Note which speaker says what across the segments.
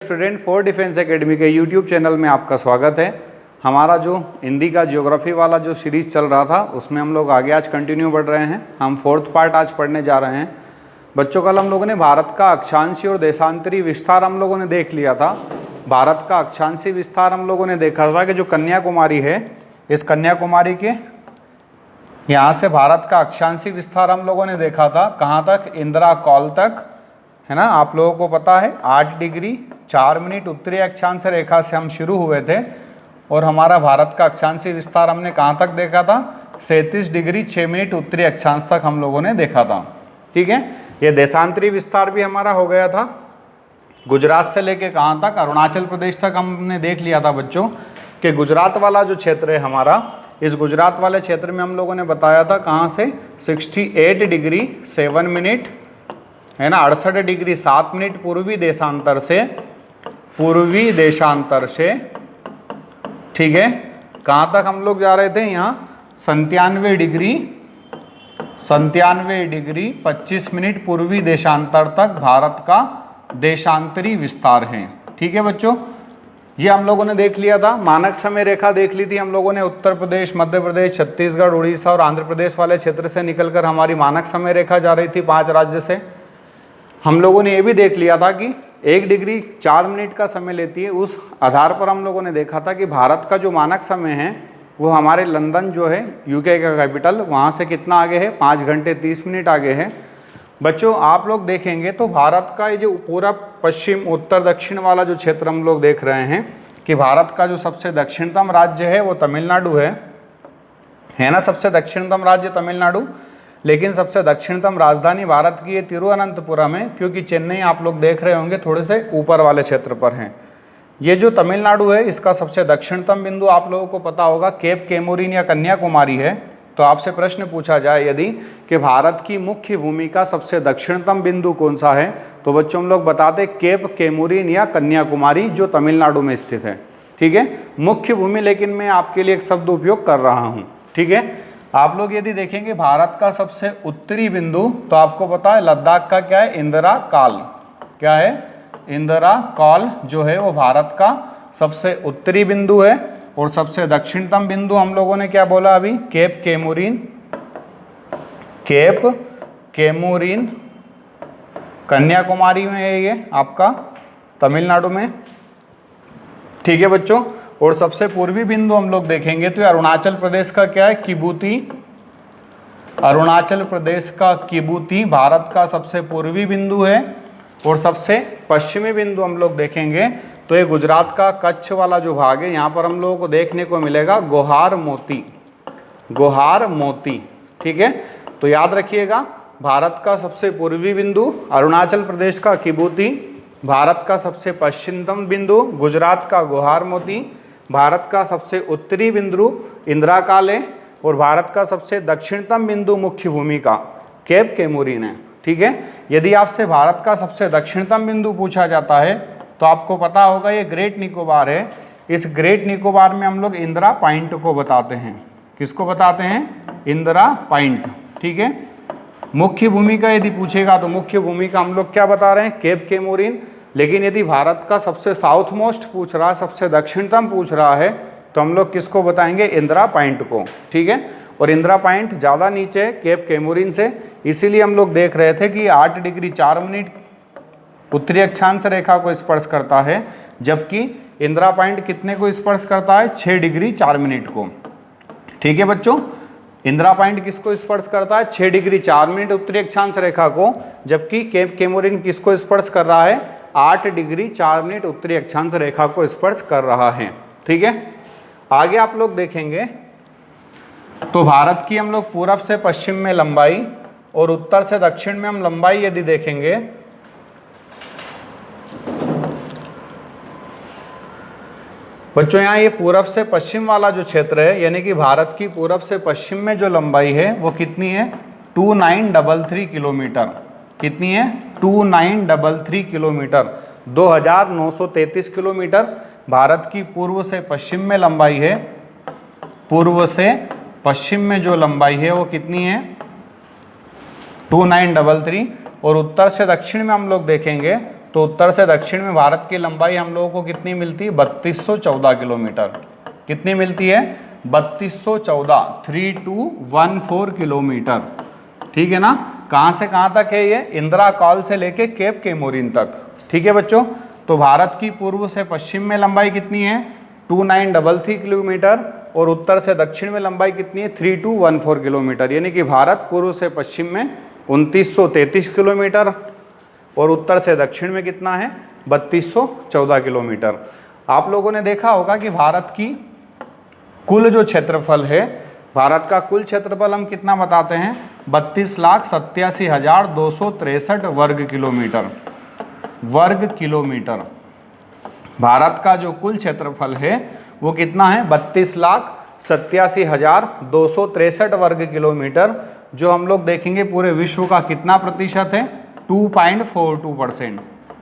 Speaker 1: Student for defence academy के YouTube channel में आपका स्वागत है। हमारा जो हिंदी का ज्योग्राफी वाला जो सीरीज़ चल रहा था उसमें हम लोग आगे आज कंटिन्यू बढ़ रहे हैं। हम फोर्थ पार्ट आज पढ़ने जा रहे हैं। बच्चों कल हम लोगों ने भारत का अक्षांशीय और देशांतरी विस्तार हम लोगों ने देख लिया था। भारत का अक्षांशीय विस्तार हम लोगों ने देखा था कि जो कन्याकुमारी है, इस कन्याकुमारी के यहाँ से भारत का अक्षांशीय विस्तार हम लोगों ने देखा था कहाँ तक, इंदिरा कॉल तक, है ना। आप लोगों को पता है 8 डिग्री 4 मिनट उत्तरी अक्षांश रेखा से हम शुरू हुए थे और हमारा भारत का अक्षांशीय विस्तार हमने कहाँ तक देखा था, 37 डिग्री 6 मिनट उत्तरी अक्षांश तक हम लोगों ने देखा था। ठीक है, ये देशांतरी विस्तार भी हमारा हो गया था। गुजरात से लेके कहाँ तक, अरुणाचल प्रदेश तक हमने देख लिया था बच्चों कि गुजरात वाला जो क्षेत्र है हमारा, इस गुजरात वाले क्षेत्र में हम लोगों ने बताया था कहाँ से 68 डिग्री 7 मिनट, है ना, 68 डिग्री 7 मिनट पूर्वी देशांतर से, ठीक है, कहाँ तक हम लोग जा रहे थे, यहाँ 97 डिग्री 25 मिनट पूर्वी देशांतर तक भारत का देशांतरी विस्तार है। ठीक है बच्चों, ये हम लोगों ने देख लिया था। मानक समय रेखा देख ली थी हम लोगों ने, उत्तर प्रदेश, मध्य प्रदेश, छत्तीसगढ़, उड़ीसा और आंध्र प्रदेश वाले क्षेत्र से निकलकर हमारी मानक समय रेखा जा रही थी 5 राज्य से। हम लोगों ने ये भी देख लिया था कि 1 डिग्री 4 मिनट का समय लेती है। उस आधार पर हम लोगों ने देखा था कि भारत का जो मानक समय है वो हमारे लंदन जो है यूके का कैपिटल, वहाँ से कितना आगे है, 5 घंटे 30 मिनट आगे है। बच्चों आप लोग देखेंगे तो भारत का ये जो पूरा पश्चिम उत्तर दक्षिण वाला जो क्षेत्र हम लोग देख रहे हैं कि भारत का जो सबसे दक्षिणतम राज्य है वो तमिलनाडु है ना। सबसे दक्षिणतम राज्य तमिलनाडु, लेकिन सबसे दक्षिणतम राजधानी भारत की ये तिरुवनंतपुरम है, क्योंकि चेन्नई आप लोग देख रहे होंगे थोड़े से ऊपर वाले क्षेत्र पर है। ये जो तमिलनाडु है इसका सबसे दक्षिणतम बिंदु आप लोगों को पता होगा केप केमुरिन या कन्याकुमारी है। तो आपसे प्रश्न पूछा जाए यदि कि भारत की मुख्य भूमि का सबसे दक्षिणतम बिंदु कौन सा है, तो बच्चों हम लोग बताते केप केमुरिन या कन्याकुमारी जो तमिलनाडु में स्थित है। ठीक है, मुख्य भूमि, लेकिन मैं आपके लिए एक शब्द उपयोग कर रहा हूँ। ठीक है, आप लोग यदि देखेंगे भारत का सबसे उत्तरी बिंदु, तो आपको पता है लद्दाख का क्या है, इंदिरा कॉल, क्या है, इंदिरा कॉल जो है वो भारत का सबसे उत्तरी बिंदु है। और सबसे दक्षिणतम बिंदु हम लोगों ने क्या बोला अभी, केप केमुरिन कन्याकुमारी में है ये आपका, तमिलनाडु में। ठीक है बच्चों, और सबसे पूर्वी बिंदु हम लोग देखेंगे तो अरुणाचल प्रदेश का क्या है, किबूती। अरुणाचल प्रदेश का किबूती भारत का सबसे पूर्वी बिंदु है। और सबसे पश्चिमी बिंदु हम लोग देखेंगे तो ये गुजरात का कच्छ वाला जो भाग है, यहाँ पर हम लोगों को देखने को मिलेगा गोहार मोती। ठीक है, तो याद रखिएगा भारत का सबसे पूर्वी बिंदु अरुणाचल प्रदेश का किबूती, भारत का सबसे पश्चिमतम बिंदु गुजरात का गोहार मोती, भारत का सबसे उत्तरी बिंदु इंदिरा कॉल है, और भारत का सबसे दक्षिणतम बिंदु मुख्य भूमि का केप केमुरिन है। ठीक है, यदि आपसे भारत का सबसे दक्षिणतम बिंदु पूछा जाता है तो आपको पता होगा ये ग्रेट निकोबार है। इस ग्रेट निकोबार में हम लोग इंदिरा पॉइंट को बताते हैं। किसको बताते हैं, इंदिरा पॉइंट। ठीक है, मुख्य भूमि का यदि पूछेगा तो मुख्य भूमि का हम लोग क्या बता रहे हैं, केप केमुरिन। लेकिन यदि भारत का सबसे साउथ मोस्ट पूछ रहा है, सबसे दक्षिणतम पूछ रहा है, तो हम लोग किसको बताएंगे, इंदिरा पॉइंट को। ठीक है, और इंदिरा पॉइंट ज़्यादा नीचे है केप केमुरिन से, इसीलिए हम लोग देख रहे थे कि 8 डिग्री 4 मिनट उत्तरी अक्षांश रेखा को स्पर्श करता है, जबकि इंदिरा पॉइंट कितने को स्पर्श करता है, 6 डिग्री 4 मिनट को। ठीक है बच्चों, इंदिरा पॉइंट किसको स्पर्श करता है, 6 डिग्री 4 मिनट उत्तरी अक्षांश रेखा को, जबकि केप केमुरिन किसको स्पर्श कर रहा है, 8 डिग्री 4 मिनट उत्तरी अक्षांश रेखा को स्पर्श कर रहा है। ठीक है, आगे आप लोग देखेंगे तो भारत की हम लोग पूरब से पश्चिम में लंबाई और उत्तर से दक्षिण में हम लंबाई यदि देखेंगे बच्चों, यहाँ ये पूरब से पश्चिम वाला जो क्षेत्र है, यानी कि भारत की पूरब से पश्चिम में जो लंबाई है वो कितनी है, 2933 किलोमीटर। कितनी है, 2933 किलोमीटर, 2933 किलोमीटर भारत की पूर्व से पश्चिम में लंबाई है। पूर्व से पश्चिम में जो लंबाई है वो कितनी है, 2933। और उत्तर से दक्षिण में हम लोग देखेंगे तो उत्तर से दक्षिण में भारत की लंबाई हम लोगों को कितनी मिलती है? 3214 किलोमीटर। कितनी मिलती है? 3214, 3214 किलोमीटर। ठीक है ना। कहाँ से कहाँ तक है ये? इंदिरा कॉल से लेके केप केमोरिन तक। ठीक है बच्चों। तो भारत की पूर्व से पश्चिम में लंबाई कितनी है? 2933 किलोमीटर, और उत्तर से दक्षिण में लंबाई कितनी है? 3214 किलोमीटर। यानी कि भारत पूर्व से पश्चिम में 2933 किलोमीटर और उत्तर से दक्षिण में कितना है? 3214 किलोमीटर। आप लोगों ने देखा होगा कि भारत की कुल जो क्षेत्रफल है, भारत का कुल क्षेत्रफल हम कितना बताते हैं? 32,87,263 वर्ग किलोमीटर। वर्ग किलोमीटर। भारत का जो कुल क्षेत्रफल है वो कितना है? 32,87,263 वर्ग किलोमीटर, जो हम लोग देखेंगे पूरे विश्व का कितना प्रतिशत है? 2.42%,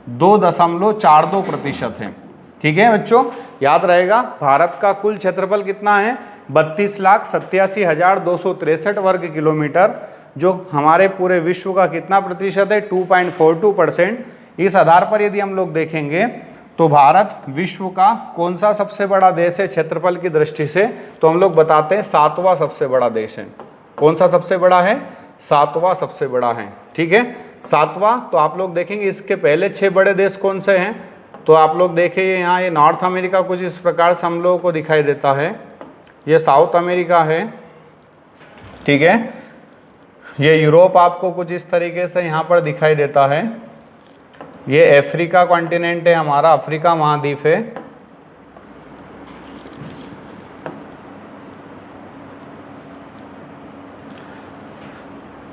Speaker 1: 2.42% है। ठीक है बच्चों, याद रहेगा। भारत का कुल क्षेत्रफल कितना है? 32,87,263 वर्ग किलोमीटर, जो हमारे पूरे विश्व का कितना प्रतिशत है? 2.42%। इस आधार पर यदि हम लोग देखेंगे तो भारत विश्व का कौन सा सबसे बड़ा देश है क्षेत्रफल की दृष्टि से? तो हम लोग बताते हैं 7वां सबसे बड़ा देश है। कौन सा सबसे बड़ा है? 7वां सबसे बड़ा है। ठीक है, 7वां। तो आप लोग देखेंगे इसके पहले 6 बड़े देश कौन से हैं? तो आप लोग देखिए यहाँ ये नॉर्थ अमेरिका कुछ इस प्रकार से हम लोगों को दिखाई देता है। ये साउथ अमेरिका है। ठीक है, ये यूरोप आपको कुछ इस तरीके से यहाँ पर दिखाई देता है। ये अफ्रीका कॉन्टिनेंट है हमारा, अफ्रीका महाद्वीप है।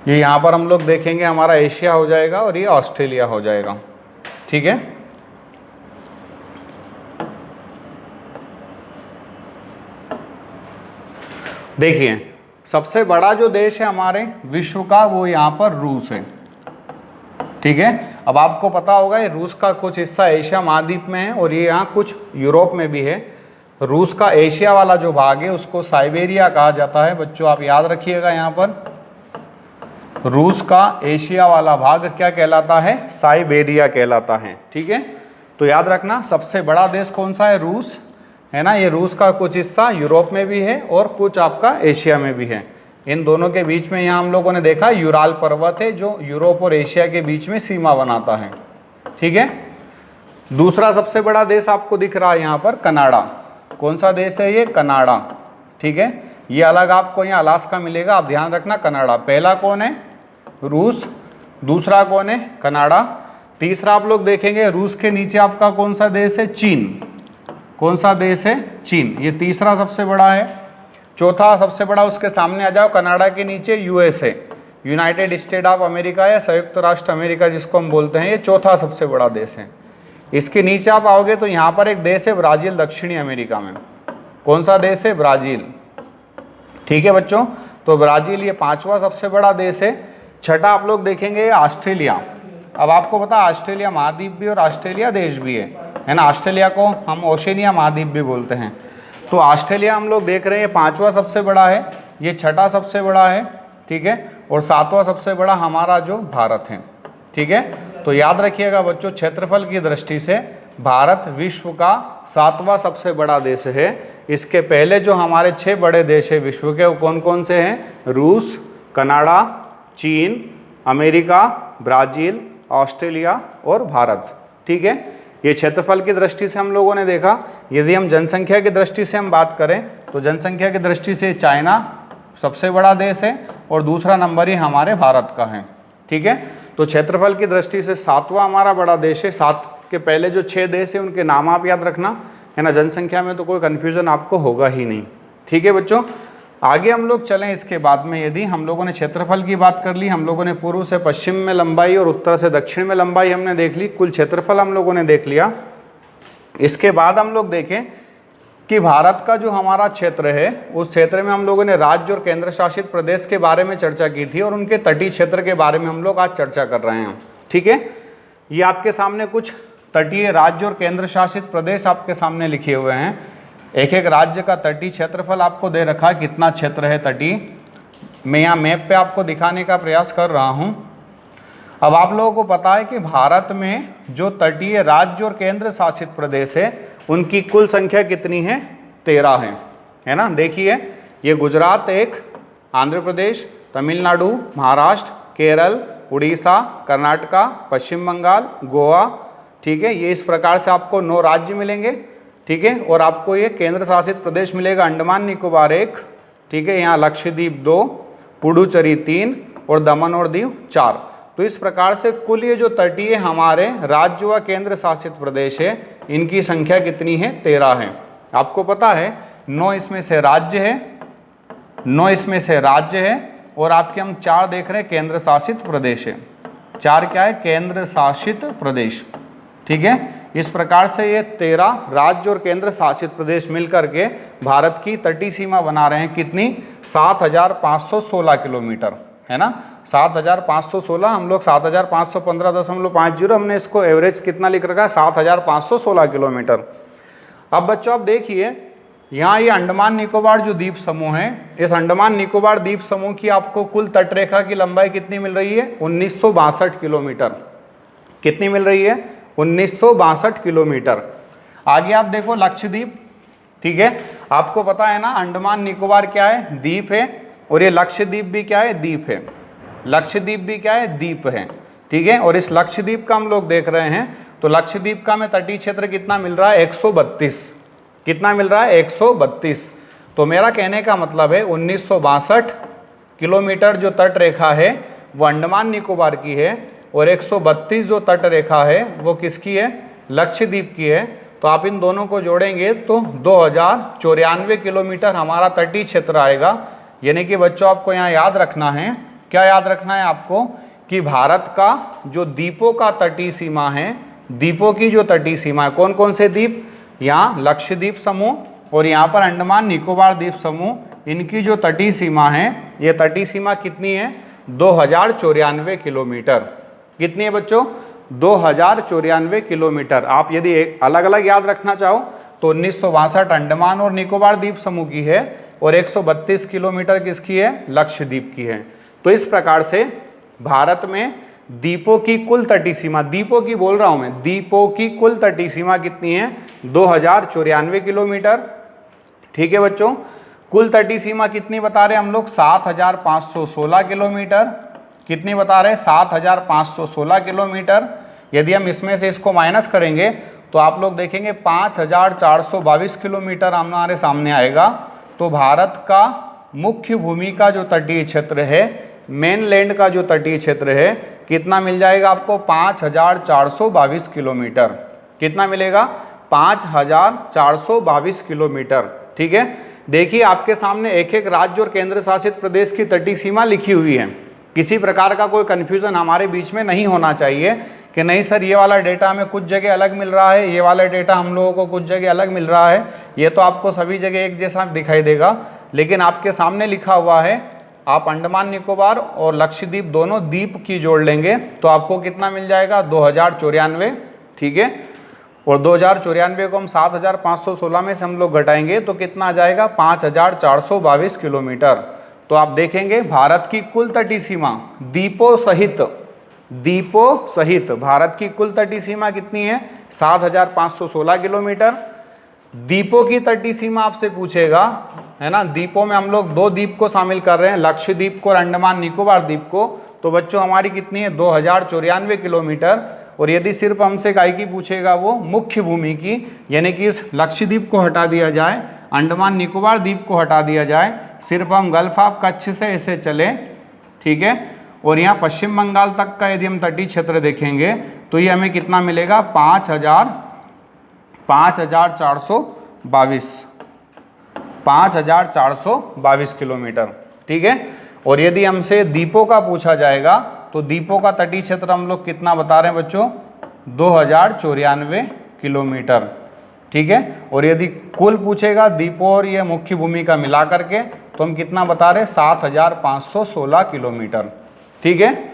Speaker 1: ये यहाँ पर हम लोग देखेंगे हमारा एशिया हो जाएगा और ये ऑस्ट्रेलिया हो जाएगा। ठीक है, देखिए सबसे बड़ा जो देश है हमारे विश्व का वो यहाँ पर रूस है। ठीक है, अब आपको पता होगा ये रूस का कुछ हिस्सा एशिया महाद्वीप में है और ये यहाँ कुछ यूरोप में भी है। रूस का एशिया वाला जो भाग है उसको साइबेरिया कहा जाता है। बच्चों आप याद रखिएगा, यहाँ पर रूस का एशिया वाला भाग क्या कहलाता है? साइबेरिया कहलाता है। ठीक है, तो याद रखना सबसे बड़ा देश कौन सा है? रूस है ना। ये रूस का कुछ हिस्सा यूरोप में भी है और कुछ आपका एशिया में भी है। इन दोनों के बीच में यहाँ हम लोगों ने देखा यूराल पर्वत है जो यूरोप और एशिया के बीच में सीमा बनाता है। ठीक है, दूसरा सबसे बड़ा देश आपको दिख रहा है यहाँ पर कनाडा। कौन सा देश है ये? कनाडा। ठीक है, ये अलग आपको यहाँ अलास्का मिलेगा, आप ध्यान रखना। कनाडा पहला कौन है? रूस। दूसरा कौन है? कनाडा। तीसरा आप लोग देखेंगे रूस के नीचे आपका कौन सा देश है? चीन। कौन सा देश है? चीन। ये तीसरा सबसे बड़ा है। चौथा सबसे बड़ा उसके सामने आ जाओ, कनाडा के नीचे USA, United state of America या संयुक्त राष्ट्र अमेरिका जिसको हम बोलते हैं, ये चौथा सबसे बड़ा देश है। इसके नीचे आप आओगे तो यहाँ पर एक देश है ब्राज़ील, दक्षिणी अमेरिका में। कौन सा देश है? ब्राज़ील। ठीक है बच्चों, तो ब्राज़ील ये 5वां सबसे बड़ा देश है। छठा आप लोग देखेंगे ऑस्ट्रेलिया। अब आपको पता है ऑस्ट्रेलिया महाद्वीप भी और ऑस्ट्रेलिया देश भी है ना। ऑस्ट्रेलिया को हम ओशनिया महाद्वीप भी बोलते हैं। तो ऑस्ट्रेलिया हम लोग देख रहे हैं 5वां सबसे बड़ा है, ये छठा सबसे बड़ा है। ठीक है, और 7वां सबसे बड़ा हमारा जो भारत है। ठीक है, तो याद रखिएगा बच्चों क्षेत्रफल की दृष्टि से भारत विश्व का 7वां सबसे बड़ा देश है। इसके पहले जो हमारे 6 बड़े देश है विश्व के वो कौन कौन से हैं? रूस, कनाडा, चीन, अमेरिका, ब्राज़ील, ऑस्ट्रेलिया और भारत। ठीक है, ये क्षेत्रफल की दृष्टि से हम लोगों ने देखा। यदि हम जनसंख्या की दृष्टि से हम बात करें तो जनसंख्या की दृष्टि से चाइना सबसे बड़ा देश है और दूसरा नंबर ही हमारे भारत का है। ठीक है, तो क्षेत्रफल की दृष्टि से 7वां हमारा बड़ा देश है। 7 के पहले जो 6 देश है उनके नाम आप याद रखना, है ना। जनसंख्या में तो कोई कन्फ्यूज़न आपको होगा ही नहीं। ठीक है बच्चों, आगे हम लोग चलें। इसके बाद में यदि हम लोगों ने क्षेत्रफल की बात कर ली, हम लोगों ने पूर्व से पश्चिम में लंबाई और उत्तर से दक्षिण में लंबाई हमने देख ली, कुल क्षेत्रफल हम लोगों ने देख लिया। इसके बाद हम लोग देखें कि भारत का जो हमारा क्षेत्र है उस क्षेत्र में हम लोगों ने राज्य और केंद्र शासित प्रदेश के बारे में चर्चा की थी और उनके तटीय क्षेत्र के बारे में हम लोग आज चर्चा कर रहे हैं। ठीक है, ये आपके सामने कुछ तटीय राज्य और केंद्र शासित प्रदेश आपके सामने लिखे हुए हैं। एक एक राज्य का तटीय क्षेत्रफल आपको दे रखा है, कितना क्षेत्र है तटीय। मैं यहाँ मैप पे आपको दिखाने का प्रयास कर रहा हूँ। अब आप लोगों को पता है कि भारत में जो तटीय राज्य और केंद्र शासित प्रदेश है उनकी कुल संख्या कितनी है? 13 है ना। देखिए, ये गुजरात एक, आंध्र प्रदेश, तमिलनाडु, महाराष्ट्र, केरल, उड़ीसा, कर्नाटका, पश्चिम बंगाल, गोवा, ठीक है। ये इस प्रकार से आपको 9 राज्य मिलेंगे, ठीक है। और आपको ये केंद्र शासित प्रदेश मिलेगा अंडमान निकोबार 1, ठीक है। यहाँ लक्षद्वीप 2, पुडुचेरी 3 और दमन और दीव 4। तो इस प्रकार से कुल ये जो तटीय हमारे राज्य व केंद्र शासित प्रदेश है इनकी संख्या कितनी है? 13 है। आपको पता है 9 इसमें से राज्य है, 9 इसमें से राज्य है और आपके हम 4 देख रहे हैं केंद्र शासित प्रदेश है। 4 क्या है? केंद्र शासित प्रदेश, ठीक है। इस प्रकार से ये 13 राज्य और केंद्र शासित प्रदेश मिलकर के भारत की तटीय सीमा बना रहे हैं। कितनी? 7,516 किलोमीटर, है ना। 7,516, हम लोग 7,515.50, हमने इसको एवरेज कितना लिख रखा है? 7,516 किलोमीटर। अब बच्चों आप देखिए, यहाँ ये अंडमान निकोबार जो द्वीप समूह है, इस अंडमान निकोबार द्वीप समूह की आपको कुल तटरेखा की लंबाई कितनी मिल रही है? 1962 किलोमीटर। कितनी मिल रही है? 1962 किलोमीटर। आगे आप देखो लक्षद्वीप, ठीक है। आपको पता है ना अंडमान निकोबार क्या है? द्वीप है। और ये लक्षद्वीप भी क्या है? द्वीप है। लक्षद्वीप भी क्या है? द्वीप है, ठीक है। और इस लक्षद्वीप का हम लोग देख रहे हैं तो लक्षद्वीप का हमें तटीय क्षेत्र कितना मिल रहा है? 132। कितना मिल रहा है? 132। तो मेरा कहने का मतलब है 1962 किलोमीटर जो तट रेखा है वो अंडमान निकोबार की है और 132 जो तट रेखा है वो किसकी है? लक्षद्वीप की है। तो आप इन दोनों को जोड़ेंगे तो 2094 किलोमीटर हमारा तटीय क्षेत्र आएगा। यानी कि बच्चों आपको यहाँ याद रखना है, क्या याद रखना है आपको? कि भारत का जो द्वीपों का तटीय सीमा है, द्वीपों की जो तटीय सीमा है, कौन कौन से द्वीप? यहाँ लक्षद्वीप समूह और यहाँ पर अंडमान निकोबार द्वीप समूह, इनकी जो तटीय सीमा है, ये तटीय सीमा कितनी है? 2094 किलोमीटर। कितनी है बच्चों? 2094 किलोमीटर। आप यदि एक अलग अलग याद रखना चाहो तो 1962 अंडमान और निकोबार द्वीप समूह की है और 132 किलोमीटर किसकी है? लक्षद्वीप की है। तो इस प्रकार से भारत में द्वीपों की कुल तटीय सीमा, द्वीपों की बोल रहा हूं मैं, द्वीपों की कुल तटीय सीमा कितनी है? 2094 किलोमीटर, ठीक है बच्चों। कुल तटीय सीमा कितनी बता रहे हैं हम लोग? 7,516 किलोमीटर। कितनी बता रहे हैं? 7,516 किलोमीटर। यदि हम इसमें से इसको माइनस करेंगे तो आप लोग देखेंगे 5,422 किलोमीटर हमारे सामने आएगा। तो भारत का मुख्य भूमि का जो तटीय क्षेत्र है, मेनलैंड का जो तटीय क्षेत्र है, कितना मिल जाएगा आपको? 5,422 किलोमीटर। कितना मिलेगा? 5,422 किलोमीटर, ठीक है। देखिए आपके सामने एक एक राज्य और केंद्र शासित प्रदेश की तटीय सीमा लिखी हुई है। किसी प्रकार का कोई कन्फ्यूजन हमारे बीच में नहीं होना चाहिए कि नहीं सर ये वाला डेटा हमें कुछ जगह अलग मिल रहा है, ये वाला डेटा हम लोगों को कुछ जगह अलग मिल रहा है। ये तो आपको सभी जगह एक जैसा दिखाई देगा, लेकिन आपके सामने लिखा हुआ है। आप अंडमान निकोबार और लक्षद्वीप दोनों द्वीप की जोड़ लेंगे तो आपको कितना मिल जाएगा? 2094, ठीक है। और 2094 को हम 7,516 में से हम लोग घटाएंगे तो कितना आ जाएगा? 5,422 किलोमीटर। तो आप देखेंगे भारत की कुल तटीय सीमा द्वीपों सहित भारत की कुल तटीय सीमा कितनी है? 7,516 किलोमीटर। द्वीपों की तटीय सीमा आपसे पूछेगा, है ना। द्वीपों में हम लोग 2 द्वीप को शामिल कर रहे हैं, लक्षद्वीप को और अंडमान निकोबार द्वीप को। तो बच्चों हमारी कितनी है? 2094 किलोमीटर। और यदि सिर्फ हमसे काय की पूछेगा वो मुख्य भूमि की, यानी कि इस लक्षद्वीप को हटा दिया जाए, अंडमान निकोबार द्वीप को हटा दिया जाए, सिर्फ हम गल्फ ऑफ कच्छ से ऐसे चले, ठीक है। और यहाँ पश्चिम बंगाल तक का यदि हम तटीय क्षेत्र देखेंगे तो ये हमें कितना मिलेगा? 5,422 किलोमीटर, ठीक है। और यदि हमसे द्वीपों का पूछा जाएगा तो द्वीपों का तटीय क्षेत्र हम लोग कितना बता रहे हैं बच्चों? 2094 किलोमीटर, ठीक है। और यदि कुल पूछेगा द्वीपों और ये मुख्य भूमि का मिला करके तो हम कितना बता रहे हैं? 7,516 किलोमीटर, ठीक है।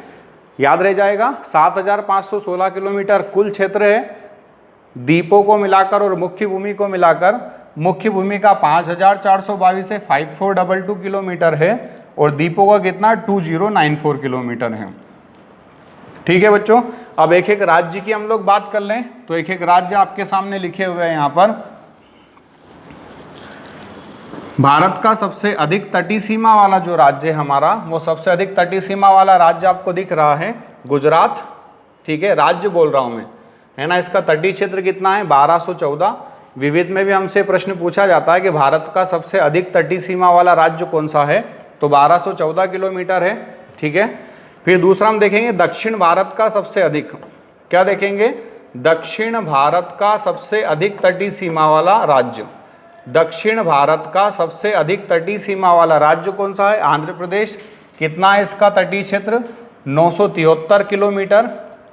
Speaker 1: याद रह जाएगा 7,516 किलोमीटर कुल क्षेत्र है। द्वीपों को मिलाकर और मुख्य भूमि को मिलाकर, मुख्य भूमि का 5,422 है, 5422 किलोमीटर है और द्वीपों का कितना? 2094 किलोमीटर है। ठीक है बच्चों, अब एक एक राज्य की हम लोग बात कर लें। तो एक एक राज्य आपके सामने लिखे हुए हैं यहाँ पर। भारत का सबसे अधिक तटीय सीमा वाला जो राज्य है हमारा, वो सबसे अधिक तटीय सीमा वाला राज्य आपको दिख रहा है गुजरात। ठीक है, राज्य बोल रहा हूं मैं, है ना। इसका तटीय क्षेत्र कितना है? 1214। विविध में भी हमसे प्रश्न पूछा जाता है कि भारत का सबसे अधिक तटीय सीमा वाला राज्य कौन सा है, तो 1214 किलोमीटर है। ठीक है, फिर दूसरा हम देखेंगे दक्षिण भारत का सबसे अधिक, क्या देखेंगे? दक्षिण भारत का सबसे अधिक तटीय सीमा वाला राज्य। दक्षिण भारत का सबसे अधिक तटीय सीमा वाला राज्य कौन सा है? आंध्र प्रदेश। कितना है इसका तटीय क्षेत्र? 973 किलोमीटर।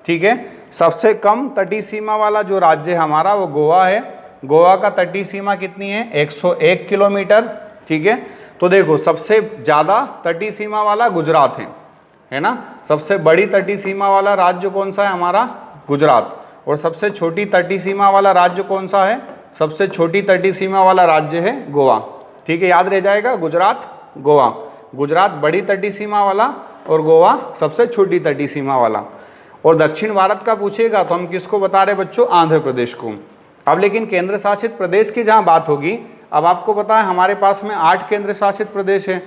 Speaker 1: ठीक है, सबसे कम तटीय सीमा वाला जो राज्य है हमारा वो गोवा है। गोवा का तटीय सीमा कितनी है? 101 किलोमीटर। ठीक है, तो देखो सबसे ज़्यादा तटीय सीमा वाला गुजरात है ना। सबसे बड़ी तटीय सीमा वाला राज्य कौन सा है हमारा? गुजरात। और सबसे छोटी तटीय सीमा वाला राज्य कौन सा है? सबसे छोटी तटीय सीमा वाला राज्य है गोवा। ठीक है, याद रह जाएगा, गुजरात, गोवा। गुजरात बड़ी तटीय सीमा वाला और गोवा सबसे छोटी तटीय सीमा वाला। और दक्षिण भारत का पूछेगा तो हम किसको बता रहे बच्चों? आंध्र प्रदेश को। अब लेकिन केंद्र शासित प्रदेश की जहाँ बात होगी, अब आपको पता है हमारे पास में 8 केंद्र शासित प्रदेश है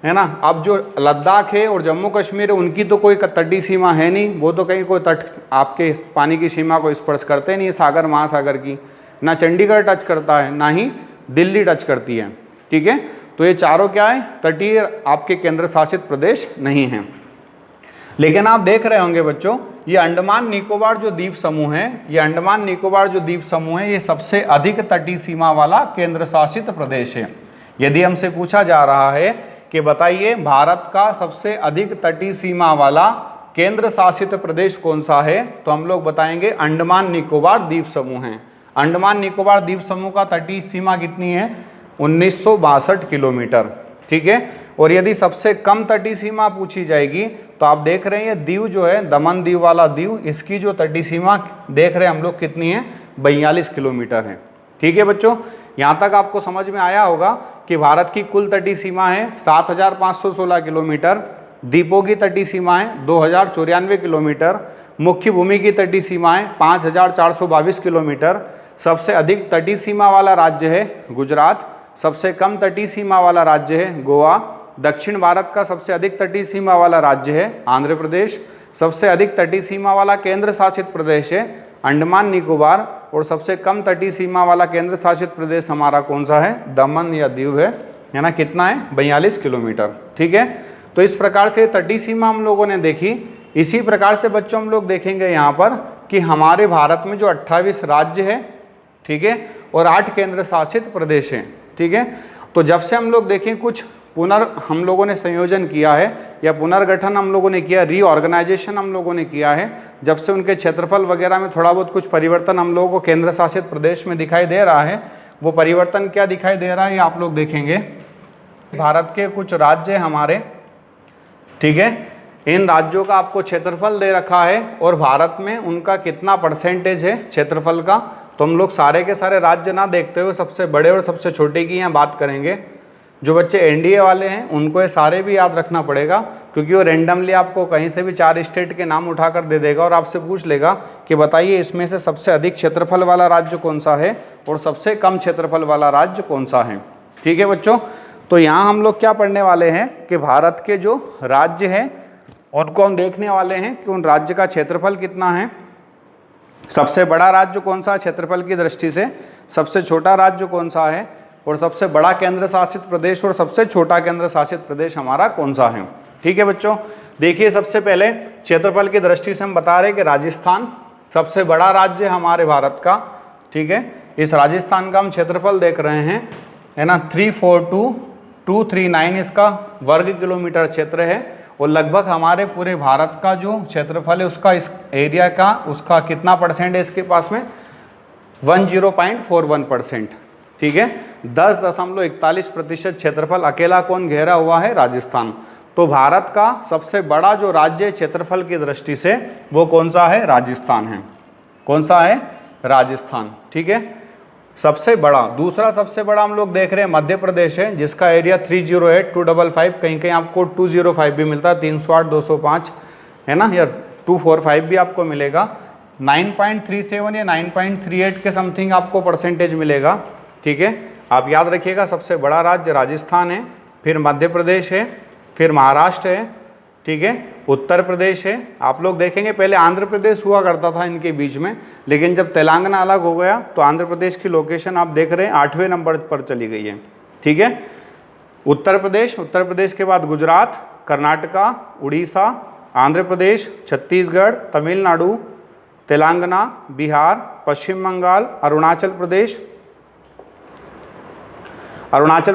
Speaker 1: ना। अब जो लद्दाख है और जम्मू कश्मीर है, उनकी तो कोई तटीय सीमा है नहीं, वो तो कहीं कोई तट आपके पानी की सीमा को स्पर्श करते नहीं है, सागर महासागर की। ना चंडीगढ़ टच करता है, ना ही दिल्ली टच करती है। ठीक है, तो ये चारों क्या है? तटीय आपके केंद्र शासित प्रदेश नहीं हैं। लेकिन आप देख रहे होंगे बच्चों, ये अंडमान निकोबार जो द्वीप समूह है, ये अंडमान निकोबार जो द्वीप समूह है, ये सबसे अधिक तटीय सीमा वाला केंद्र शासित प्रदेश है। यदि हमसे पूछा जा रहा है कि बताइए भारत का सबसे अधिक तटीय सीमा वाला केंद्र शासित प्रदेश कौन सा है, तो हम लोग बताएंगे अंडमान निकोबार द्वीप समूह है। अंडमान निकोबार द्वीप समूह का तटीय सीमा कितनी है? 1962 किलोमीटर। ठीक है, और यदि सबसे कम तटीय सीमा पूछी जाएगी तो आप देख रहे हैं दीव जो है, दमन दीव वाला दीव, इसकी जो तटीय सीमा देख रहे हैं हम लोग कितनी है? 42 किलोमीटर है। ठीक है बच्चों, यहाँ तक आपको समझ में आया होगा कि भारत की कुल तटीय सीमा है 7516 किलोमीटर, द्वीपों की तटीय सीमाएं 2094 किलोमीटर, मुख्य भूमि की तटीय सीमाएं 5422 किलोमीटर। सबसे अधिक तटीय सीमा वाला राज्य है गुजरात, सबसे कम तटीय सीमा वाला राज्य है गोवा। दक्षिण भारत का सबसे अधिक तटीय सीमा वाला राज्य है आंध्र प्रदेश, सबसे अधिक तटीय सीमा वाला केंद्र शासित प्रदेश है अंडमान निकोबार, और सबसे कम तटीय सीमा वाला केंद्र शासित प्रदेश हमारा कौन सा है? दमन या दीव है ना। कितना है? 42 किलोमीटर। ठीक है, तो इस प्रकार से तटीय सीमा हम लोगों ने देखी। इसी प्रकार से बच्चों हम लोग देखेंगे यहाँ पर कि हमारे भारत में जो 28 राज्य है, ठीक है, और 8 केंद्र शासित प्रदेश हैं। ठीक है, तो जब से हम लोग देखें कुछ हम लोगों ने संयोजन किया है या पुनर्गठन हम लोगों ने किया, रीऑर्गेनाइजेशन हम लोगों ने किया है, जब से उनके क्षेत्रफल वगैरह में थोड़ा बहुत कुछ परिवर्तन हम लोगों को केंद्र शासित प्रदेश में दिखाई दे रहा है। वो परिवर्तन क्या दिखाई दे रहा है ये आप लोग देखेंगे। भारत के कुछ राज्य हमारे, ठीक है, इन राज्यों का आपको क्षेत्रफल दे रखा है और भारत में उनका कितना परसेंटेज है क्षेत्रफल का। तो हम लोग सारे के सारे राज्य ना देखते हुए सबसे बड़े और सबसे छोटे की यहाँ बात करेंगे। जो बच्चे एनडीए वाले हैं उनको ये सारे भी याद रखना पड़ेगा, क्योंकि वो रेंडमली आपको कहीं से भी 4 स्टेट के नाम उठाकर दे देगा और आपसे पूछ लेगा कि बताइए इसमें से सबसे अधिक क्षेत्रफल वाला राज्य कौन सा है और सबसे कम क्षेत्रफल वाला राज्य कौन सा है। ठीक है बच्चों, तो यहाँ हम लोग क्या पढ़ने वाले हैं कि भारत के जो राज्य हैं उनको हम देखने वाले हैं कि उन राज्य का क्षेत्रफल कितना है, सबसे बड़ा राज्य कौन सा है क्षेत्रफल की दृष्टि से, सबसे छोटा राज्य कौन सा है, और सबसे बड़ा केंद्र शासित प्रदेश और सबसे छोटा केंद्र शासित प्रदेश हमारा कौन सा है। ठीक है बच्चों, देखिए सबसे पहले क्षेत्रफल की दृष्टि से हम बता रहे हैं कि राजस्थान सबसे बड़ा राज्य हमारे भारत का। ठीक है, इस राजस्थान का हम क्षेत्रफल देख रहे हैं, है ना, 342,239 इसका वर्ग किलोमीटर क्षेत्र है, और लगभग हमारे पूरे भारत का जो क्षेत्रफल है उसका, इस एरिया का, उसका कितना परसेंट है इसके पास में? 10.41%। ठीक है, 10.41% क्षेत्रफल अकेला कौन घेरा हुआ है? राजस्थान। तो भारत का सबसे बड़ा जो राज्य क्षेत्रफल की दृष्टि से वो कौन सा है? राजस्थान है। कौन सा है? राजस्थान। ठीक है, सबसे बड़ा। दूसरा सबसे बड़ा हम लोग देख रहे हैं मध्य प्रदेश है, जिसका एरिया 308,255, कहीं कहीं आपको 205 भी मिलता है, 308,205 है ना, या 245 भी आपको मिलेगा, 9.37 या 9.38 के समथिंग आपको परसेंटेज मिलेगा। ठीक है, आप याद रखिएगा सबसे बड़ा राज्य राजस्थान है, फिर मध्य प्रदेश है, फिर महाराष्ट्र है, ठीक है, उत्तर प्रदेश है। आप लोग देखेंगे पहले आंध्र प्रदेश हुआ करता था इनके बीच में, लेकिन जब तेलंगाना अलग हो गया तो आंध्र प्रदेश की लोकेशन आप देख रहे हैं 8वें नंबर पर चली गई है। ठीक है, उत्तर प्रदेश के बाद गुजरात, कर्नाटका, उड़ीसा, आंध्र प्रदेश, छत्तीसगढ़, तमिलनाडु, तेलंगाना, बिहार, पश्चिम बंगाल, अरुणाचल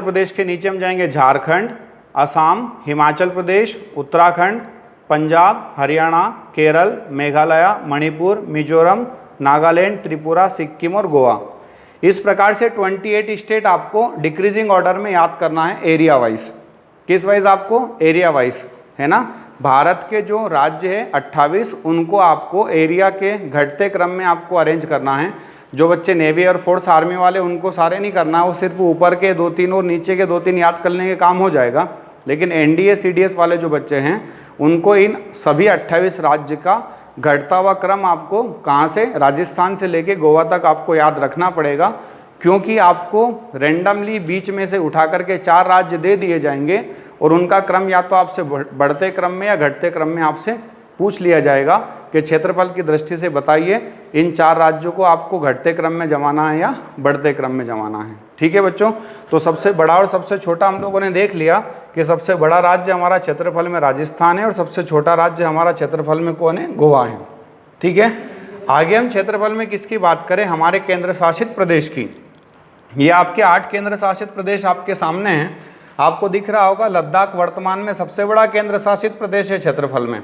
Speaker 1: प्रदेश के नीचे हम जाएंगे झारखंड, असम, हिमाचल प्रदेश, उत्तराखंड, पंजाब, हरियाणा, केरल, मेघालय, मणिपुर, मिजोरम, नागालैंड, त्रिपुरा, सिक्किम और गोवा। इस प्रकार से 28 स्टेट आपको डिक्रीजिंग ऑर्डर में याद करना है, एरिया वाइज। किस वाइज आपको? एरिया वाइज, है ना। भारत के जो राज्य है 28, उनको आपको एरिया के घटते क्रम में आपको अरेंज करना है। जो बच्चे नेवी एयर फोर्स आर्मी वाले उनको सारे नहीं करना है, वो सिर्फ ऊपर के 2-3 और नीचे के 2-3 याद करने के काम हो जाएगा। लेकिन एनडीए सीडीएस वाले जो बच्चे हैं उनको इन सभी 28 राज्य का घटता हुआ क्रम आपको कहाँ से, राजस्थान से लेके गोवा तक आपको याद रखना पड़ेगा, क्योंकि आपको रैंडमली बीच में से उठा करके 4 राज्य दे दिए जाएंगे और उनका क्रम या तो आपसे बढ़ते क्रम में या घटते क्रम में आपसे पूछ लिया जाएगा कि क्षेत्रफल की दृष्टि से बताइए इन 4 राज्यों को आपको घटते क्रम में जमाना है या बढ़ते क्रम में जमाना है। ठीक है बच्चों, तो सबसे बड़ा और सबसे छोटा हम लोगों ने देख लिया कि सबसे बड़ा राज्य हमारा क्षेत्रफल में राजस्थान है और सबसे छोटा राज्य हमारा क्षेत्रफल में कौन है? गोवा है। ठीक है, आगे हम क्षेत्रफल में किसकी बात करें? हमारे केंद्र शासित प्रदेश की। ये आपके 8 केंद्र शासित प्रदेश आपके सामने हैं। आपको दिख रहा होगा लद्दाख वर्तमान में सबसे बड़ा केंद्र शासित प्रदेश है क्षेत्रफल में,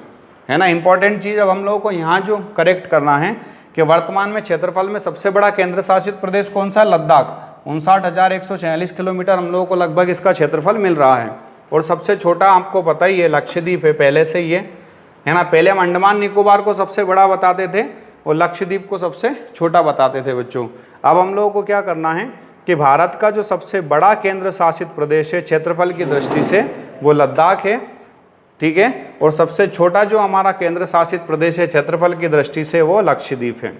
Speaker 1: है ना। इंपॉर्टेंट चीज़ अब हम लोगों को यहाँ जो करेक्ट करना है कि वर्तमान में क्षेत्रफल में सबसे बड़ा केंद्र शासित प्रदेश कौन सा? लद्दाख। 59,146 किलोमीटर हम लोगों को लगभग इसका क्षेत्रफल मिल रहा है। और सबसे छोटा आपको पता ही है लक्षद्वीप है, पहले से ही है ना। पहले हम अंडमान निकोबार को सबसे बड़ा बताते थे और लक्षद्वीप को सबसे छोटा बताते थे बच्चों। अब हम लोगों को क्या करना है कि भारत का जो सबसे बड़ा केंद्र शासित प्रदेश है क्षेत्रफल की दृष्टि से वो लद्दाख है। ठीक है, और सबसे छोटा जो हमारा केंद्र शासित प्रदेश है क्षेत्रफल की दृष्टि से वो लक्षद्वीप है।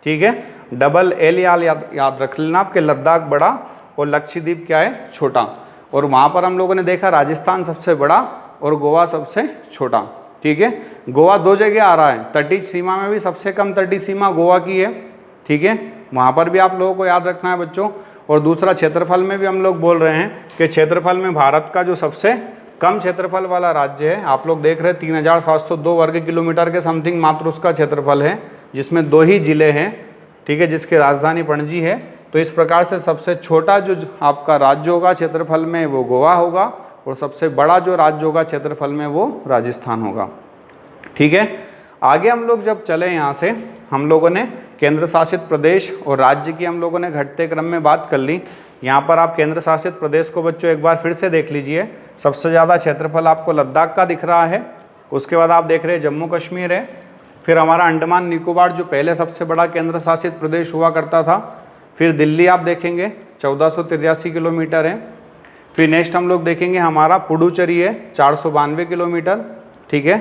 Speaker 1: ठीक है, डबल एल याद रख लेना आपके, लद्दाख बड़ा और लक्षद्वीप क्या है? छोटा। और वहाँ पर हम लोगों ने देखा राजस्थान सबसे बड़ा और गोवा सबसे छोटा। ठीक है, गोवा 2 जगह आ रहा है, तटीय सीमा में भी सबसे कम तटीय सीमा गोवा की है। ठीक है, वहाँ पर भी आप लोगों को याद रखना है बच्चों। और दूसरा क्षेत्रफल में भी हम लोग बोल रहे हैं कि क्षेत्रफल में भारत का जो सबसे कम क्षेत्रफल वाला राज्य है, आप लोग देख रहे हैं 3,702 वर्ग किलोमीटर के समथिंग मात्र उसका क्षेत्रफल है, जिसमें 2 ही जिले हैं। ठीक है, जिसकी राजधानी पणजी है। तो इस प्रकार से सबसे छोटा जो आपका राज्य होगा क्षेत्रफल में वो गोवा होगा और सबसे बड़ा जो राज्य होगा क्षेत्रफल में वो राजस्थान होगा। ठीक है, आगे हम लोग जब चले यहाँ से, हम लोगों ने केंद्र शासित प्रदेश और राज्य की हम लोगों ने घटते क्रम में बात कर ली। यहाँ पर आप केंद्र शासित प्रदेश को बच्चों एक बार फिर से देख लीजिए। सबसे ज़्यादा क्षेत्रफल आपको लद्दाख का दिख रहा है, उसके बाद आप देख रहे हैं जम्मू कश्मीर है, फिर हमारा अंडमान निकोबार जो पहले सबसे बड़ा केंद्र शासित प्रदेश हुआ करता था, फिर दिल्ली आप देखेंगे 1483 किलोमीटर है, फिर नेक्स्ट हम लोग देखेंगे हमारा पुडुचेरी है 492 किलोमीटर। ठीक है,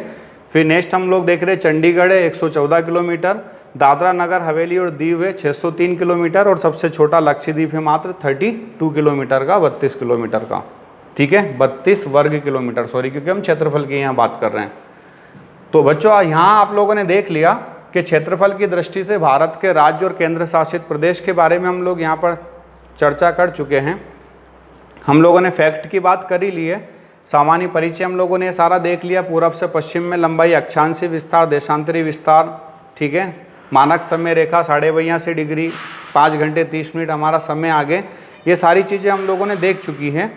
Speaker 1: फिर नेक्स्ट हम लोग देख रहे हैं चंडीगढ़ है 114 किलोमीटर, दादरा नगर हवेली और दीव है 603 किलोमीटर और सबसे छोटा लक्षद्वीप है मात्र 32 किलोमीटर का, 32 किलोमीटर का। ठीक है, 32 वर्ग किलोमीटर, सॉरी, क्योंकि हम क्षेत्रफल की यहाँ बात कर रहे हैं। तो बच्चों यहाँ आप लोगों ने देख लिया कि क्षेत्रफल की दृष्टि से भारत के राज्य और केंद्र शासित प्रदेश के बारे में हम लोग यहाँ पर चर्चा कर चुके हैं। हम लोगों ने फैक्ट की बात कर ही ली है, सामान्य परिचय हम लोगों ने सारा देख लिया, पूरब से पश्चिम में लंबाई, अक्षांशीय विस्तार, देशांतरी विस्तार। ठीक है, मानक समय रेखा 82.5 डिग्री, 5 घंटे 30 मिनट हमारा समय आगे, ये सारी चीज़ें हम लोगों ने देख चुकी हैं।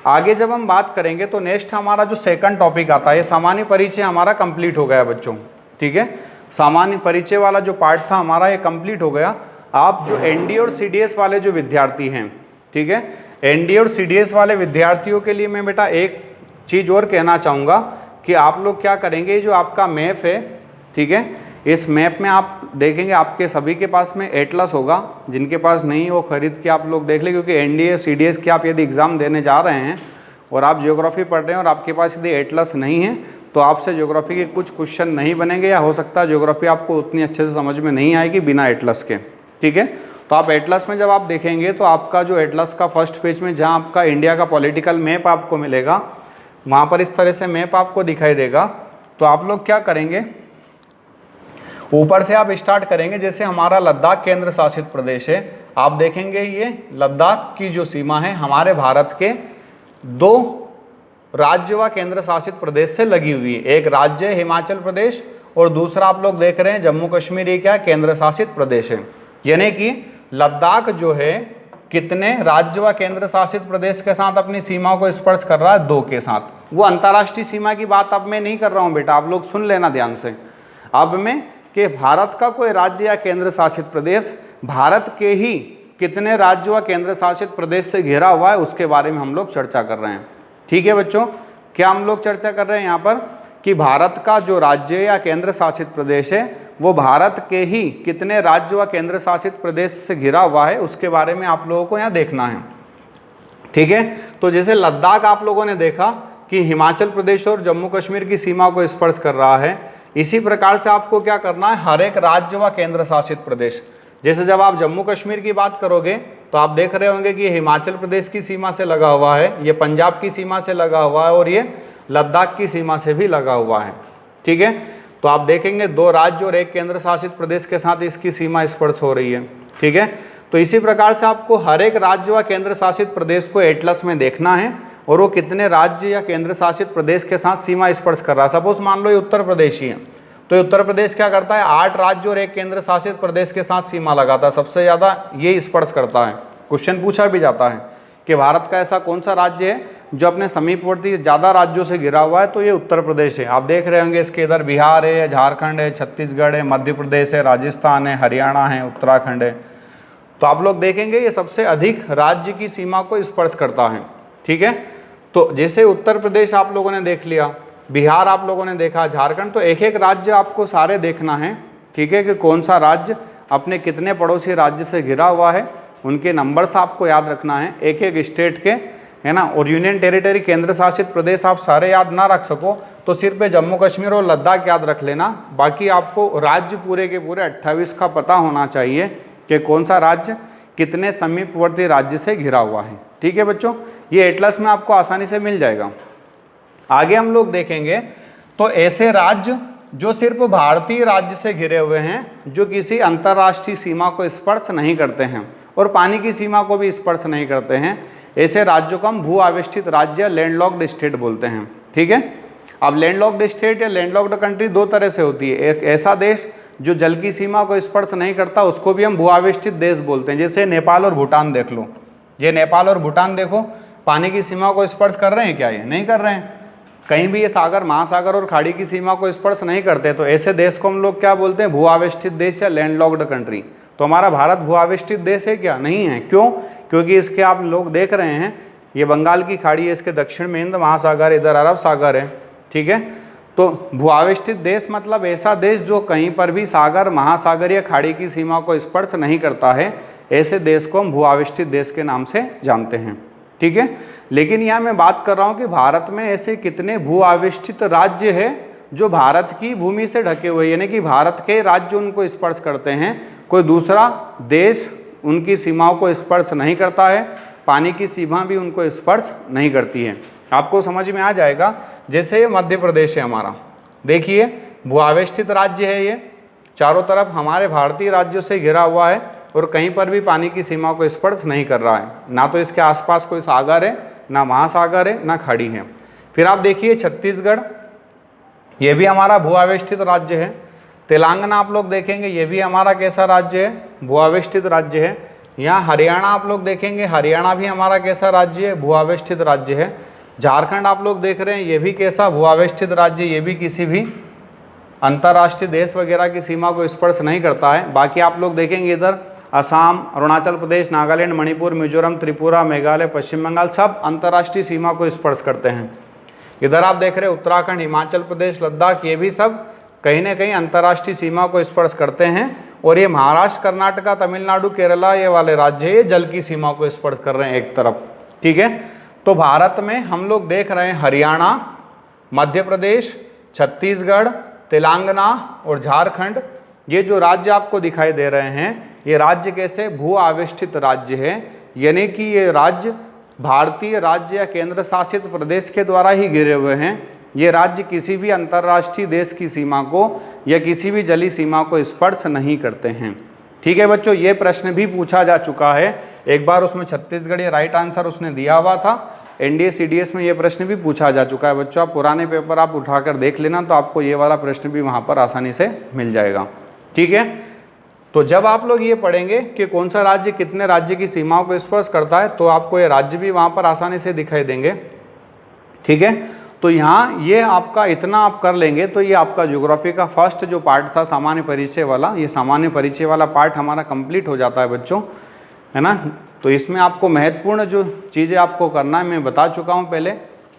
Speaker 1: आगे जब हम बात करेंगे तो नेक्स्ट हमारा जो सेकंड टॉपिक आता है, ये सामान्य परिचय हमारा कंप्लीट हो गया बच्चों। ठीक है, सामान्य परिचय वाला जो पार्ट था हमारा ये कंप्लीट हो गया। आप जो एनडीए और सीडीएस वाले जो विद्यार्थी हैं, ठीक है, एनडीए और सीडीएस वाले विद्यार्थियों के लिए मैं बेटा एक चीज़ और कहना चाहूँगा कि आप लोग क्या करेंगे, जो आपका मैप है, ठीक है, इस मैप में आप देखेंगे आपके सभी के पास में एटलस होगा, जिनके पास नहीं वो खरीद के आप लोग देख लें, क्योंकि एनडीए सीडीएस की आप यदि एग्ज़ाम देने जा रहे हैं और आप ज्योग्राफी पढ़ रहे हैं और आपके पास यदि एटलस नहीं है तो आपसे ज्योग्राफी के कुछ क्वेश्चन नहीं बनेंगे, या हो सकता है ज्योग्राफी आपको उतनी अच्छे से समझ में नहीं आएगी बिना एटलस के। ठीक है, तो आप एटलस में जब आप देखेंगे तो आपका जो एटलस का फर्स्ट पेज में जहाँ आपका इंडिया का पॉलिटिकल मैप आपको मिलेगा, वहाँ पर इस तरह से मैप आपको दिखाई देगा। तो आप लोग क्या करेंगे, ऊपर से आप स्टार्ट करेंगे। जैसे हमारा लद्दाख केंद्र शासित प्रदेश है, आप देखेंगे ये लद्दाख की जो सीमा है हमारे भारत के 2 राज्य व केंद्र शासित प्रदेश से लगी हुई है। एक राज्य है हिमाचल प्रदेश और दूसरा आप लोग देख रहे हैं जम्मू कश्मीर, ये क्या केंद्र शासित प्रदेश है। यानी कि लद्दाख जो है कितने राज्य व केंद्र शासित प्रदेश के साथ अपनी सीमा को स्पर्श कर रहा है, 2 के साथ। वो अंतर्राष्ट्रीय सीमा की बात अब मैं नहीं कर रहा हूँ बेटा, आप लोग सुन लेना ध्यान से। अब मैं कि भारत का कोई राज्य या केंद्र शासित प्रदेश भारत के ही कितने राज्य व केंद्र शासित प्रदेश से घिरा हुआ है उसके बारे में हम लोग चर्चा कर रहे हैं। ठीक है बच्चों, क्या हम लोग चर्चा कर रहे हैं यहाँ पर कि भारत का जो राज्य या केंद्र शासित प्रदेश है वो भारत के ही कितने राज्य व केंद्र शासित प्रदेश से घिरा हुआ है उसके बारे में आप लोगों को यहाँ देखना है। ठीक है, तो जैसे लद्दाख आप लोगों ने देखा कि हिमाचल प्रदेश और जम्मू कश्मीर की सीमा को स्पर्श कर रहा है, इसी प्रकार से आपको क्या करना है, हर एक राज्य व केंद्र शासित प्रदेश, जैसे जब आप जम्मू कश्मीर की बात करोगे तो आप देख रहे होंगे कि हिमाचल प्रदेश की सीमा से लगा हुआ है, ये पंजाब की सीमा से लगा हुआ है और ये लद्दाख की सीमा से भी लगा हुआ है। ठीक है, तो आप देखेंगे 2 राज्य और 1 केंद्र शासित प्रदेश के साथ इसकी सीमा स्पर्श हो रही है। ठीक है, तो इसी प्रकार से आपको हर एक राज्य व केंद्र शासित प्रदेश को एटलस में देखना है और वो कितने राज्य या केंद्र शासित प्रदेश के साथ सीमा स्पर्श कर रहा है। सपोज मान लो ये उत्तर प्रदेश ही है, तो उत्तर प्रदेश क्या करता है, 8 राज्य और 1 केंद्र शासित प्रदेश के साथ सीमा लगाता है, सबसे ज़्यादा ये स्पर्श करता है। क्वेश्चन पूछा भी जाता है कि भारत का ऐसा कौन सा राज्य है जो अपने समीपवर्ती ज़्यादा राज्यों से घिरा हुआ है, तो ये उत्तर प्रदेश है। आप देख रहे होंगे इसके इधर बिहार है, झारखंड है, छत्तीसगढ़ है, मध्य प्रदेश है, राजस्थान है, हरियाणा है, उत्तराखंड है। तो आप लोग देखेंगे ये सबसे अधिक राज्य की सीमा को स्पर्श करता है। ठीक है, तो जैसे उत्तर प्रदेश आप लोगों ने देख लिया, बिहार आप लोगों ने देखा, झारखंड, तो एक एक राज्य आपको सारे देखना है। ठीक है, कि कौन सा राज्य अपने कितने पड़ोसी राज्य से घिरा हुआ है, उनके नंबर्स आपको याद रखना है एक एक स्टेट के, है ना। और यूनियन टेरिटरी केंद्र शासित प्रदेश आप सारे याद ना रख सको तो सिर्फ जम्मू कश्मीर और लद्दाख याद रख लेना, बाकी आपको राज्य पूरे के पूरे 28 का पता होना चाहिए कि कौन सा राज्य कितने समीपवर्ती राज्य से घिरा हुआ है। ठीक है बच्चों, ये एटलस में आपको आसानी से मिल जाएगा। आगे हम लोग देखेंगे तो ऐसे राज्य जो सिर्फ भारतीय राज्य से घिरे हुए हैं, जो किसी अंतर्राष्ट्रीय सीमा को स्पर्श नहीं करते हैं और पानी की सीमा को भी स्पर्श नहीं करते हैं, ऐसे राज्यों को हम भू आविष्टित राज्य लैंडलॉक्ड स्टेट बोलते हैं। ठीक है, अब लैंडलॉक्ड स्टेट या लैंडलॉक्ड कंट्री 2 तरह से होती है। एक ऐसा देश जो जल की सीमा को स्पर्श नहीं करता, उसको भी हम भू आविष्टित देश बोलते हैं। जैसे नेपाल और भूटान देख लो, ये नेपाल और भूटान देखो, पानी की सीमा को स्पर्श कर रहे हैं क्या? ये नहीं कर रहे हैं, कहीं भी ये सागर, महासागर और खाड़ी की सीमा को स्पर्श नहीं करते। तो ऐसे देश को हम लोग क्या बोलते हैं? भू आविष्टित देश या लैंडलॉक्ड कंट्री। तो हमारा भारत भू आविष्टित देश है क्या? नहीं है। क्यों? क्योंकि इसके आप लोग देख रहे हैं, ये बंगाल की खाड़ी है, इसके दक्षिण में हिंद महासागर, इधर अरब सागर है। ठीक है, तो भू आविष्टित देश मतलब ऐसा देश जो कहीं पर भी सागर, महासागर या खाड़ी की सीमा को स्पर्श नहीं करता है, ऐसे देश को हम भू आविष्टित देश के नाम से जानते हैं। ठीक है, लेकिन यहाँ मैं बात कर रहा हूँ कि भारत में ऐसे कितने भू आविष्टित राज्य है जो भारत की भूमि से ढके हुए, यानी कि भारत के राज्य उनको स्पर्श करते हैं, कोई दूसरा देश उनकी सीमाओं को स्पर्श नहीं करता है, पानी की सीमा भी उनको स्पर्श नहीं करती है। आपको समझ में आ जाएगा। जैसे ये मध्य प्रदेश है हमारा, देखिए भू आविष्टित राज्य है, ये चारों तरफ हमारे भारतीय राज्यों से घिरा हुआ है और कहीं पर भी पानी की सीमा को स्पर्श नहीं कर रहा है, ना तो इसके आसपास कोई सागर है, ना महासागर है, ना खाड़ी है। फिर आप देखिए छत्तीसगढ़, ये भी हमारा भू आविष्टित राज्य है। तेलंगाना आप लोग देखेंगे, ये भी हमारा कैसा राज्य है? भू आविष्टित राज्य है। यहाँ हरियाणा आप लोग देखेंगे, हरियाणा भी हमारा कैसा राज्य है? भू आविष्टित राज्य है। झारखंड आप लोग देख रहे हैं, ये भी कैसा? भू आविष्टित राज्य, ये भी किसी भी अंतर्राष्ट्रीय देश वगैरह की सीमा को स्पर्श नहीं करता है। बाकी आप लोग देखेंगे इधर असम, अरुणाचल प्रदेश, नागालैंड, मणिपुर, मिजोरम, त्रिपुरा, मेघालय, पश्चिम बंगाल, सब अंतर्राष्ट्रीय सीमा को स्पर्श करते हैं। इधर आप देख रहे हैं उत्तराखंड, हिमाचल प्रदेश, लद्दाख, ये भी सब कहीं ना कहीं अंतर्राष्ट्रीय सीमा को स्पर्श करते हैं। और ये महाराष्ट्र, कर्नाटका, तमिलनाडु, केरला, ये वाले राज्य ये जल की सीमा को स्पर्श कर रहे हैं एक तरफ। ठीक है, तो भारत में हम लोग देख रहे हैं हरियाणा, मध्य प्रदेश, छत्तीसगढ़, तेलंगाना और झारखंड, ये जो राज्य आपको दिखाई दे रहे हैं, ये राज्य कैसे भू आविष्ठित राज्य है, यानी कि ये राज्य भारतीय राज्य या केंद्र शासित प्रदेश के द्वारा ही घिरे हुए हैं। ये राज्य किसी भी अंतर्राष्ट्रीय देश की सीमा को या किसी भी जलीय सीमा को स्पर्श नहीं करते हैं। ठीक है बच्चों, ये प्रश्न भी पूछा जा चुका है एक बार, उसमें छत्तीसगढ़ ये राइट आंसर उसने दिया हुआ था। एनडीए सीडीएस में ये प्रश्न भी पूछा जा चुका है बच्चों, आप पुराने पेपर आप उठाकर देख लेना, तो आपको ये वाला प्रश्न भी वहाँ पर आसानी से मिल जाएगा। ठीक है, तो जब आप लोग ये पढ़ेंगे कि कौन सा राज्य कितने राज्य की सीमाओं को स्पर्श करता है, तो आपको ये राज्य भी वहाँ पर आसानी से दिखाई देंगे। ठीक है, तो यहाँ ये आपका इतना आप कर लेंगे तो ये आपका ज्योग्राफी का फर्स्ट जो पार्ट था सामान्य परिचय वाला, ये सामान्य परिचय वाला पार्ट हमारा कंप्लीट हो जाता है बच्चों, है ना। तो इसमें आपको महत्वपूर्ण जो चीज़ें आपको करना है मैं बता चुका हूँ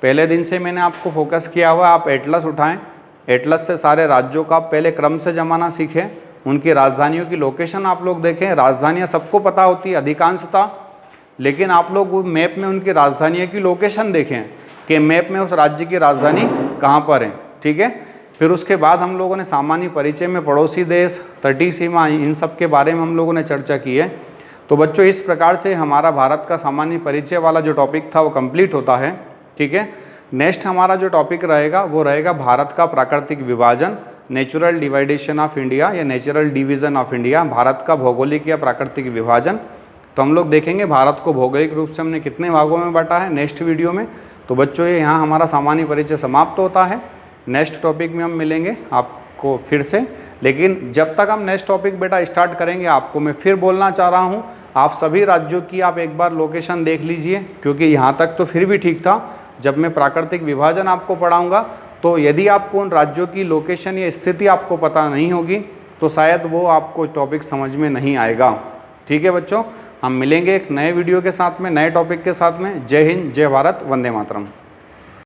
Speaker 1: पहले दिन से मैंने आपको फोकस किया हुआ। आप एटलस उठाएं, एटलस से सारे राज्यों का पहले क्रम से जमाना सीखें, उनकी राजधानियों की लोकेशन आप लोग देखें। राजधानियाँ सबको पता होती है अधिकांशतः, लेकिन आप लोग मैप में उनकी राजधानियों की लोकेशन देखें कि मैप में उस राज्य की राजधानी कहाँ पर है। ठीक है, फिर उसके बाद हम लोगों ने सामान्य परिचय में पड़ोसी देश, तटीय सीमा, इन सब के बारे में हम लोगों ने चर्चा की है। तो बच्चों इस प्रकार से हमारा भारत का सामान्य परिचय वाला जो टॉपिक था वो कंप्लीट होता है। ठीक है, नेक्स्ट हमारा जो टॉपिक रहेगा वो रहेगा भारत का प्राकृतिक विभाजन, नेचुरल डिवाइडेशन ऑफ इंडिया या natural division of India, Bharat का भौगोलिक या प्राकृतिक विभाजन। तो हम लोग देखेंगे भारत को भौगोलिक रूप से हमने कितने भागों में बांटा है नेक्स्ट वीडियो में। तो बच्चों ये यहाँ हमारा सामान्य परिचय समाप्त होता है। नेक्स्ट टॉपिक में हम मिलेंगे आपको फिर से, लेकिन जब तक हम नेक्स्ट टॉपिक बेटा स्टार्ट करेंगे, आपको मैं फिर बोलना चाह रहा हूँ आप सभी राज्यों की आप एक बार लोकेशन देख लीजिए, क्योंकि यहाँ तक तो फिर भी ठीक था। जब मैं प्राकृतिक विभाजन आपको पढ़ाऊँगा तो यदि आपको उन राज्यों की लोकेशन या स्थिति आपको पता नहीं होगी तो शायद वो आपको टॉपिक समझ में नहीं आएगा। ठीक है बच्चों, हम मिलेंगे एक नए वीडियो के साथ में, नए टॉपिक के साथ में। जय हिंद, जय भारत, वंदे मातरम।